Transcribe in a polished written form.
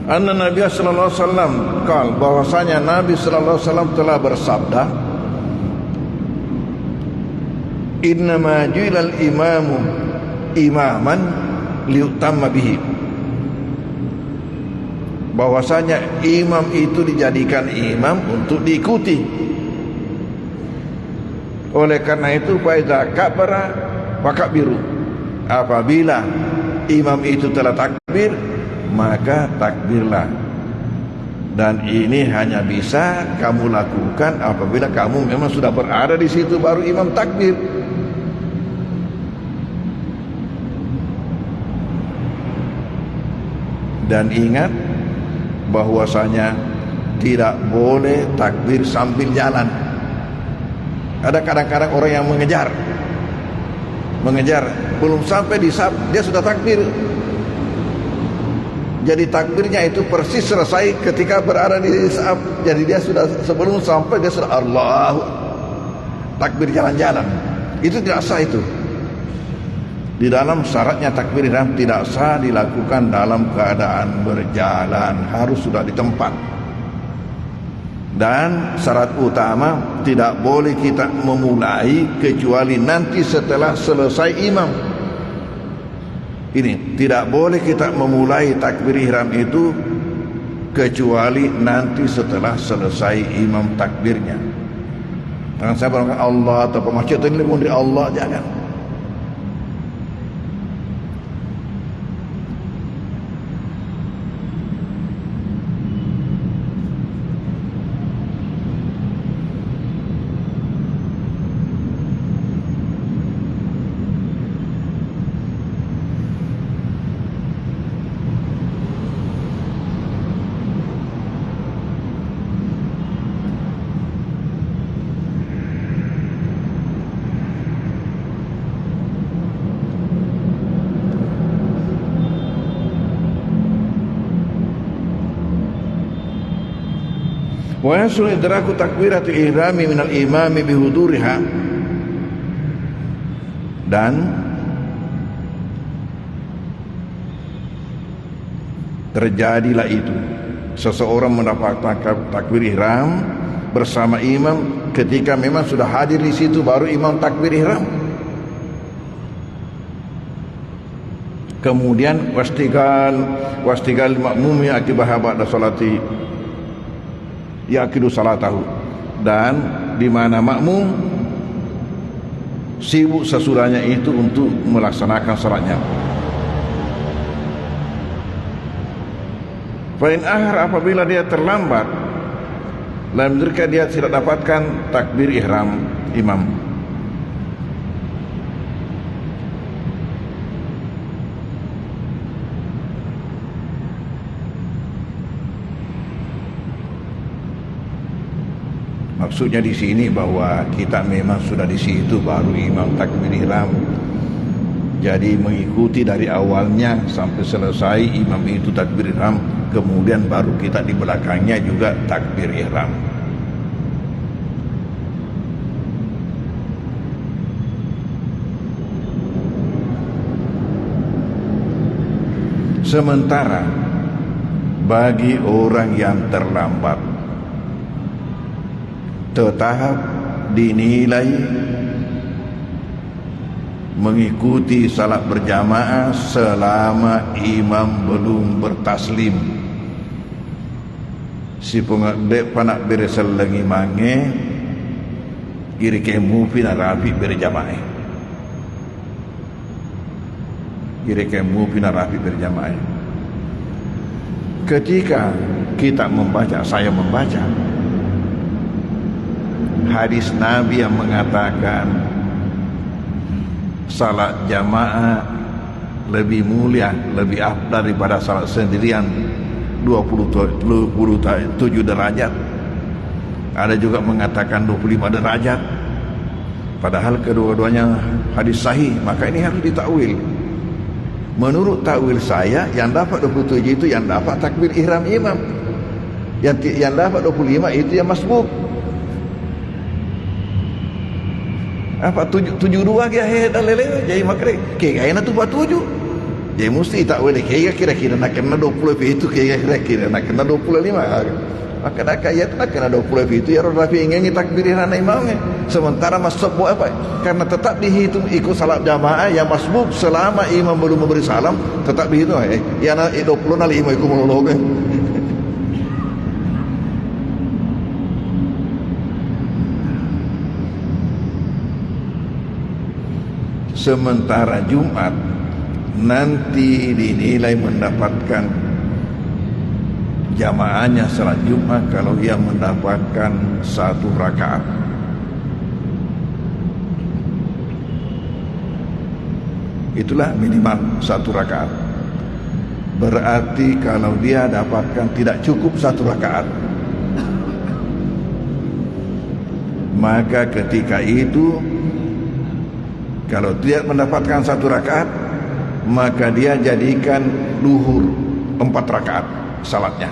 Anna Nabi sallallahu alaihi wasallam qala, bahwasanya Nabi sallallahu alaihi wasallam telah bersabda, innama ju'ilal imamu imaman liyutamma bihi, bahwasanya imam itu dijadikan imam untuk diikuti. Oleh karena itu faiza kabara fakabbiru, apabila imam itu telah takbir maka takbirlah. Dan ini hanya bisa kamu lakukan apabila kamu memang sudah berada di situ baru imam takbir. Dan ingat bahwasanya tidak boleh takbir sambil jalan. Ada kadang-kadang orang yang mengejar, belum sampai di saf dia sudah takbir. Jadi takbirnya itu persis selesai ketika berada di saf. Jadi dia sudah, sebelum sampai dia sudah Allahu takbir jalan-jalan. Itu tidak sah itu. Di dalam syaratnya takbir ihram tidak sah dilakukan dalam keadaan berjalan, harus sudah di tempat. Dan syarat utama, tidak boleh kita memulai kecuali nanti setelah selesai imam. Ini tidak boleh kita memulai takbir ihram itu kecuali nanti setelah selesai imam takbirnya. Jangan saya berangkat Allah atau masjid ini pun di Allah, jangan. Wa yasul idraku takbiratul ihrami minal imami bihuduriha, dan terjadilah itu seseorang mendapatkan takbir ihram bersama imam ketika memang sudah hadir di situ baru imam takbir ihram. Kemudian wastigal makmumi akibah ba'da salati yaqidu salatahu, dan di mana makmum sibuk sesudahnya itu untuk melaksanakan salatnya. Fa in akhar, apabila dia terlambat, lam yudrika, dia tidak dapatkan takbir ihram imam. Maksudnya di sini bahwa kita memang sudah di situ baru imam takbir ihram. Jadi mengikuti dari awalnya sampai selesai imam itu takbir ihram, kemudian baru kita di belakangnya juga takbir ihram. Sementara bagi orang yang terlambat tetap dinilai mengikuti salat berjamaah selama imam belum bertaslim. Si pengadek panak beresal lagi mange kiri kemu pina rapi berjamaah, kiri kemu pina rapi berjamaah. Ketika kita membaca, saya membaca hadis Nabi yang mengatakan salat jamaah lebih mulia, lebih afdal daripada salat sendirian 27 derajat. Ada juga mengatakan 25 derajat. Padahal kedua-duanya hadis sahih, maka ini harus ditakwil. Menurut takwil saya, yang dapat 27 itu yang dapat takbir ihram imam. Yang dapat 25 itu yang masbuk. Apa 72 dia head lele jadi makre ke gaena tu 7. Jadi mesti tak boleh kira-kira nak kena 20 lebih itu, kira-kira nak kena 25. Maka nak ayat nak kena 20 lebih itu ya Rafi ingin takbirin anak imamnya. Sementara masbuk buat apa? Karena tetap dihitung ikut salat jamaah yang masbuk selama imam belum memberi salam tetap dihitung. Ya nak 20 nak imam ikut melolong. Sementara Jumat nanti dinilai mendapatkan jamaahnya salat Jumat kalau ia mendapatkan 1 rakaat. Itulah minimal 1 rakaat. Berarti kalau dia dapatkan tidak cukup 1 rakaat, maka ketika itu kalau tidak mendapatkan 1 rakaat, maka dia jadikan duhur 4 rakaat salatnya.